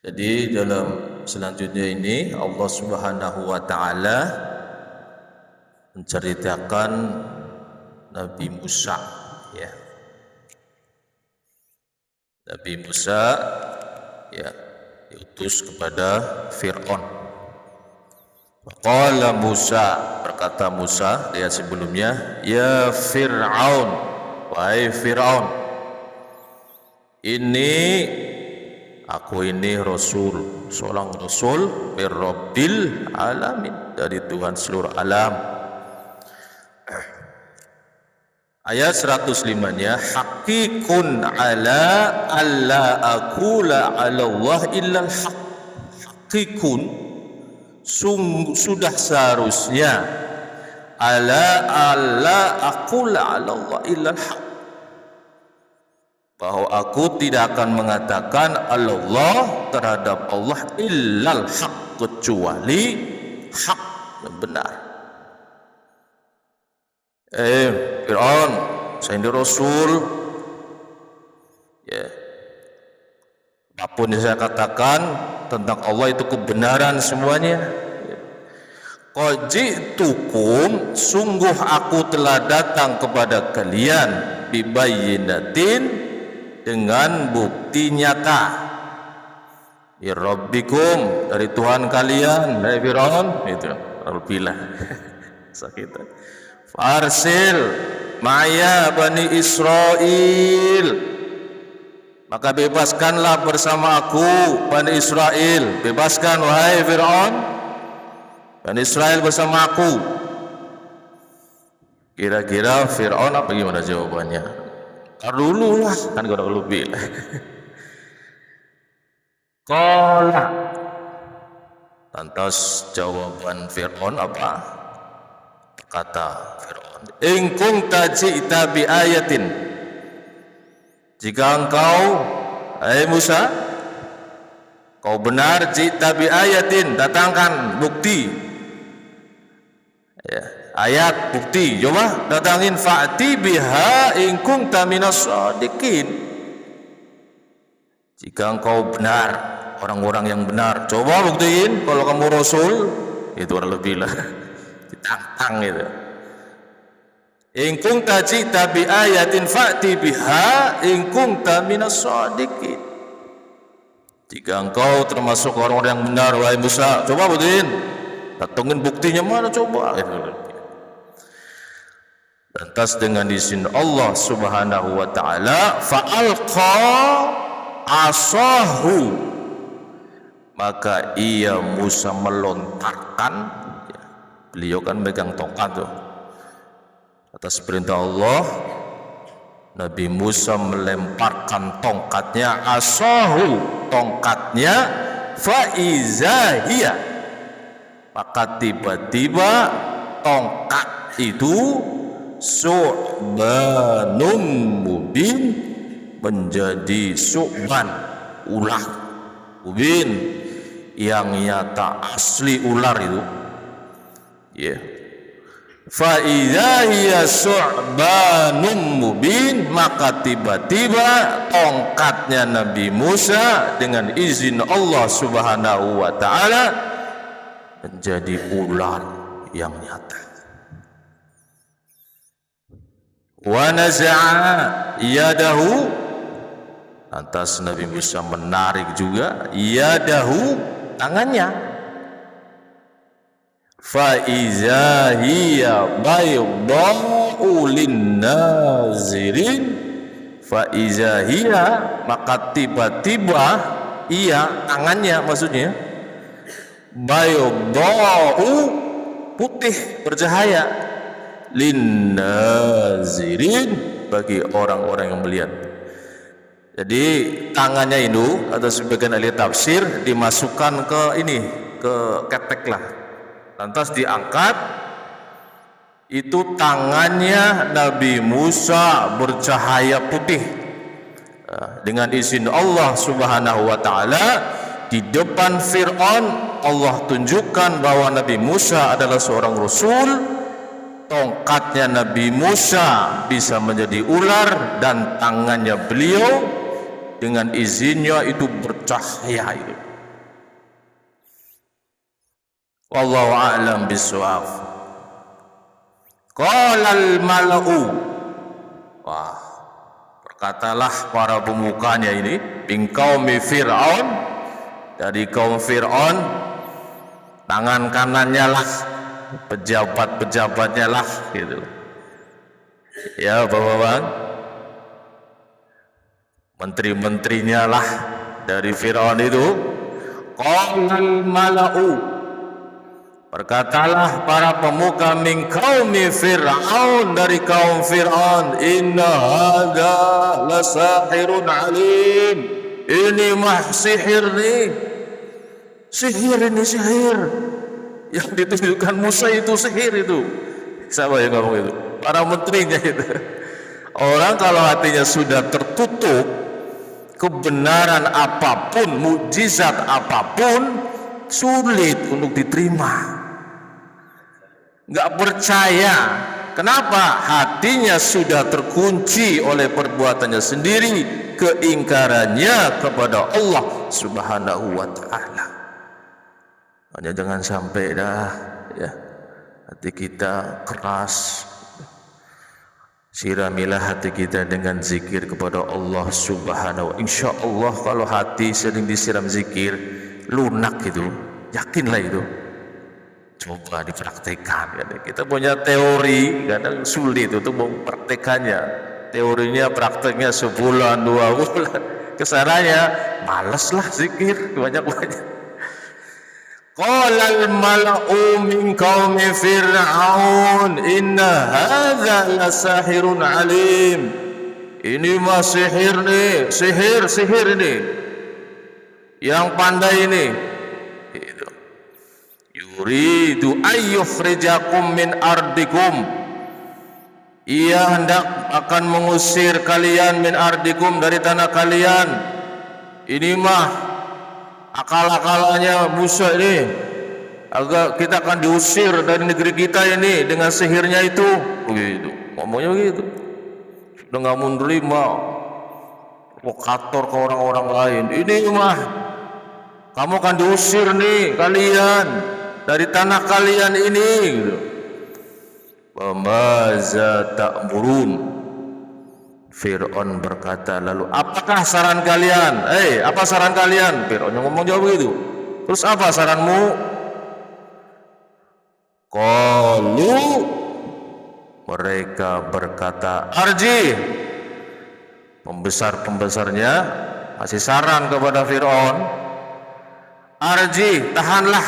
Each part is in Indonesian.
Jadi dalam selanjutnya ini Allah Subhanahu wa taala menceritakan Nabi Musa, ya. Nabi Musa, ya, diutus kepada Fir'aun. Qala Musa, berkata Musa di ayat sebelumnya, ya Fir'aun, wahai Fir'aun, aku ini Rasul, seorang Rasul min Rabbil Alamin, dari Tuhan seluruh alam. Ayat 105-nya, hakikun ala alla aqula ala Allah illal haq. Hakikun, sudah seharusnya ala alla aqula ala Allah illal haq, bahwa aku tidak akan mengatakan Allah terhadap Allah illal haq, kecuali hak yang benar. Fir'aun, saya ini Rasul, ya, apapun yang saya katakan tentang Allah itu kebenaran semuanya. Qad ji'tukum, sungguh aku telah datang kepada kalian bibayyinatin, dengan bukti nyata, bi rabbikum, dari Tuhan kalian. Dari Fir'aun itu alhamdulillah sakit. Farsil maya Bani Israel, maka bebaskanlah bersama aku Bani Israel. Bebaskan wahai Fir'aun Bani Israel bersama aku. Kira-kira Fir'aun apa gimana jawabannya? Dulu lah, kan udah lebih. Qala, lantas jawaban Fir'aun apa? Kata Fir'aun, in kunta ji'ta bi ayatin, jika engkau, hai Musa, kau benar, ji'ta bi ayatin, datangkan bukti, ya, ayat bukti, coba datangin, fa'ti biha in kunta minas shadiqin, jika engkau benar, orang-orang yang benar, coba buktiin kalau kamu Rasul. Itu lebih lah, ditantang itu. In kunta ji'ta bi ayatin fa'ti biha in kunta minas shadiqin, jika engkau termasuk orang-orang yang benar wahai Musa, coba buktiin, datangin buktinya mana coba. Lantas dengan izin Allah Subhanahu wa taala, fa'alqa asahu, maka ia Musa melontarkan, ya, beliau kan megang tongkat tuh. Atas perintah Allah, Nabi Musa melemparkan tongkatnya, asahu, tongkatnya, faizahiyah, maka tiba-tiba tongkat itu su'banum mubin, menjadi su'ban, ular mubin, yang nyata, asli ular itu, ya, yeah. Fa idza hiya su'banum mubin, maka tiba-tiba tongkatnya Nabi Musa dengan izin Allah Subhanahu wa taala menjadi ular yang nyata. Wa naza'a yadahu, lantas Nabi Musa menarik juga yadahu, tangannya, fa iza hiya baydha'u lin-nazirin, fa iza hiya, maka tiba-tiba ia, tangannya maksudnya, baydha'u, putih bercahaya, lin-nazirin, bagi orang-orang yang melihat. Jadi tangannya itu, atau sebagian ahli tafsir, dimasukkan ke ini, ke ketek lah, lantas diangkat, itu tangannya Nabi Musa bercahaya putih, dengan izin Allah Subhanahu wa taala. Di depan Fir'aun Allah tunjukkan bahwa Nabi Musa adalah seorang Rasul. Tongkatnya Nabi Musa bisa menjadi ular, dan tangannya beliau dengan izinnya itu bercahaya itu. Wallahu a'lam bishawab. Qalal mala'u. Wah, berkatalah para pemukanya ini, min qaumi Fir'aun, dari kaum Fir'aun, tangan kanannya lah, pejabat-pejabatnya lah gitu. Ya Bapak-bapak, menteri-menterinya lah dari Fir'aun itu. Qalal mala'u, berkatalah para pemuka min qaumi Fir'aun, dari kaum Fir'aun, inna hadza lasahirun alim, ini mah sihir nih, sihir ini, sihir yang ditunjukkan Musa itu sihir itu. Siapa yang ngomong itu? Para menterinya itu. Orang kalau hatinya sudah tertutup, kebenaran apapun, mukjizat apapun sulit untuk diterima, nggak percaya. Kenapa? Hatinya sudah terkunci oleh perbuatannya sendiri, keingkarannya kepada Allah Subhanahu wa ta'ala. Hanya jangan sampai dah ya hati kita keras. Siramilah hati kita dengan zikir kepada Allah Subhanahu wa ta'ala. Insya Allah kalau hati sering disiram zikir, lunak itu, yakinlah itu. Coba dipraktekkan. Kita punya teori, kadang sulit untuk mempraktekannya. Teorinya, prakteknya sebulan, 2 bulan. Kesananya malas lah zikir banyak-banyak. Qalal mala'u min qaumi Fir'aun inna hadza lasahirun alim. Ini mah sihir nih, sihir ini. Yang pandai ini. Itu. Yuridu ayyukhrijakum min ardikum. Ia hendak akan mengusir kalian min ardikum, dari tanah kalian. Ini mah akal-akalannya Musa ini, agar kita akan diusir dari negeri kita ini dengan sihirnya itu. Begitu, ngomongnya begitu. Sudah nggak mau menerima provokator ke orang-orang lain. Ini mah kamu akan diusir nih kalian dari tanah kalian ini. Gitu. Pemaza ta'murun. Fir'aun berkata, lalu apakah saran kalian? Apa saran kalian? Fir'aun yang ngomong jawab begitu. Terus apa saranmu? Qalu, mereka berkata, arji, pembesar-pembesarnya kasih saran kepada Fir'aun, arji, tahanlah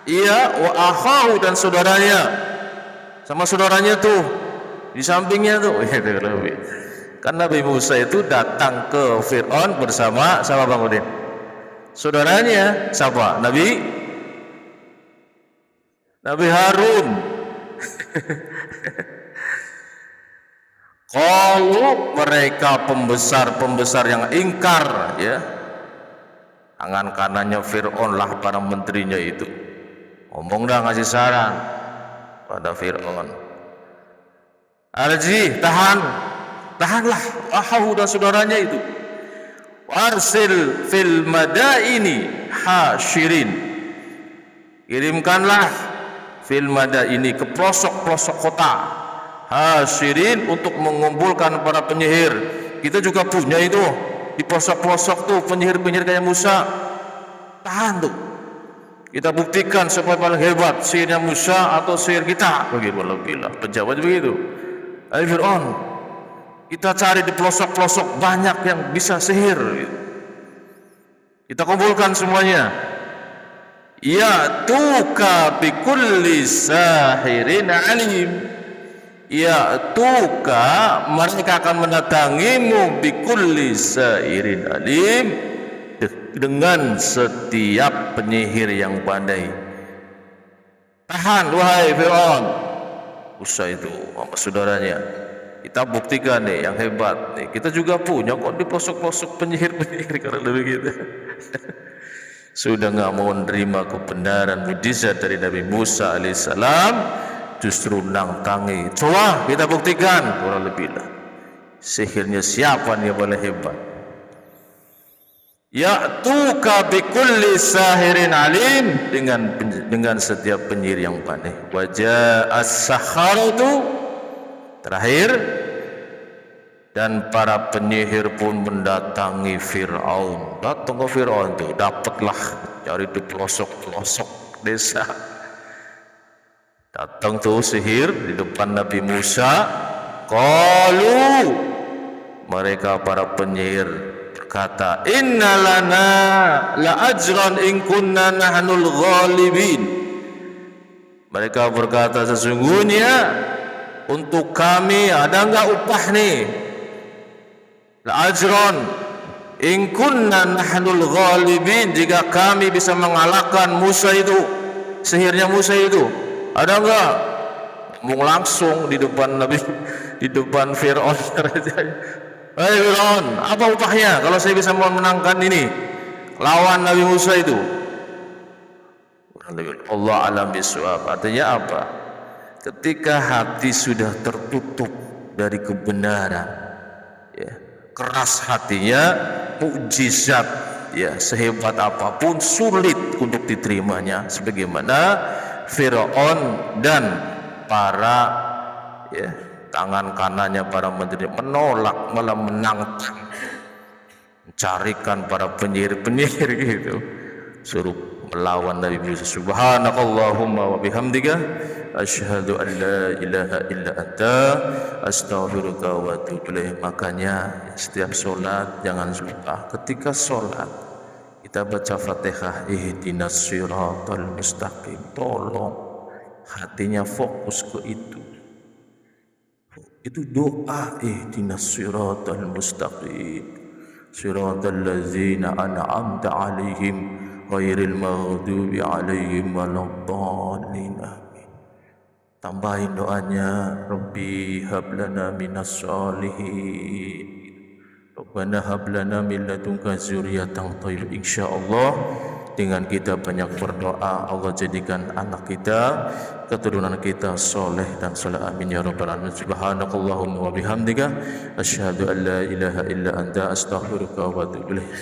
ia wa akhahu, dan saudaranya, sama saudaranya tuh di sampingnya tuh. Kan Nabi Musa itu datang ke Fir'aun bersama Bang Udin. Saudaranya siapa? Nabi Harun. Kalau mereka pembesar-pembesar yang ingkar, ya, tangan kanannya Fir'aun lah para menterinya itu. Ngomong dah, ngasih saran pada Fir'aun. Arji, tahanlah ahahu dan saudaranya itu. Warsil fil madaini hasyirin, kirimkanlah fil madaini, ke pelosok-pelosok kota, hasyirin, untuk mengumpulkan para penyihir. Kita juga punya itu di pelosok-pelosok tuh penyihir-penyihir kayak Musa. Tahan tuh, kita buktikan supaya paling hebat sihirnya Musa atau sihir kita. Bagaimana bila pejabat begitu? Ayo Fir'aun, kita cari di pelosok-pelosok, banyak yang bisa sihir. Kita kumpulkan semuanya. Ya tuka bikulli sahirin alim. Ya tuka, mereka akan mendatangimu bikulli sahirin alim, dengan setiap penyihir yang pandai. Tahan wahai Fir'aun. Musa itu sama saudaranya, kita buktikan nih yang hebat nih. Kita juga punya kok di pelosok-pelosok penyihir-penyihir karena lebih gitu. Sudah nggak mau menerima kebenaran mukjizat dari Nabi Musa alaihissalam, justru nangtangi. Coba kita buktikan, kurang lebih lah. Sihirnya siapa nih yang paling hebat? ya'tuka bikulli sahirin alim, dengan setiap penyihir yang pandai. Wa ja'as saharatu, terakhir, dan para penyihir pun mendatangi Fir'aun. Datang ke Fir'aun itu, dapatlah cari di pelosok-pelosok desa. Datang tuh sihir di depan Nabi Musa. Qalu, mereka para penyihir berkata, inna lana la ajran in kunna nahnul ghalibin. Mereka berkata, sesungguhnya untuk kami ada enggak upah nih? La ajran in kunna nahnul ghalibin, jika kami bisa mengalahkan Musa itu, sihirnya Musa itu, ada enggak? Ngomong langsung di depan Nabi, di depan Fir'aun. Hei Fir'aun, apa upahnya kalau saya bisa memenangkan ini lawan Nabi Musa itu? Allah alam bisawab. Artinya apa? Ketika hati sudah tertutup dari kebenaran, ya, keras hatinya, mukjizat, ya, sehebat apapun sulit untuk diterimanya, sebagaimana Fir'aun dan para, ya, tangan kanannya para menteri menolak, malah menantang, mencarikan para penyihir-penyihir gitu, suruh melawan Nabi Musa. Subhanakallahumma wa bihamdika asyhadu an la ilaha illa anta astaghfiruka wa atubu ilaik. Makanya setiap sholat jangan lupa ketika sholat kita baca Fatihah, ihdinas siratal mustaqim. Tolong hatinya fokus ke itu doa, ihdinas siratal mustaqim siratal ladzina an'amta 'alaihim ghairil maghdubi 'alaihim waladdallin. Amin. Tambahin doanya, Rabbi hablana minas sholihin, Rabbana hablana min ladunka dzurriyyatan thayyibah. Insyaallah dengan kita banyak berdoa, Allah jadikan anak kita, keturunan kita soleh dan soleh. Amin ya rabbal alamin. Subhanakallahumma wa bihamdika asyhadu an la ilaha illa anta astaghfiruka wa atubu ilaik.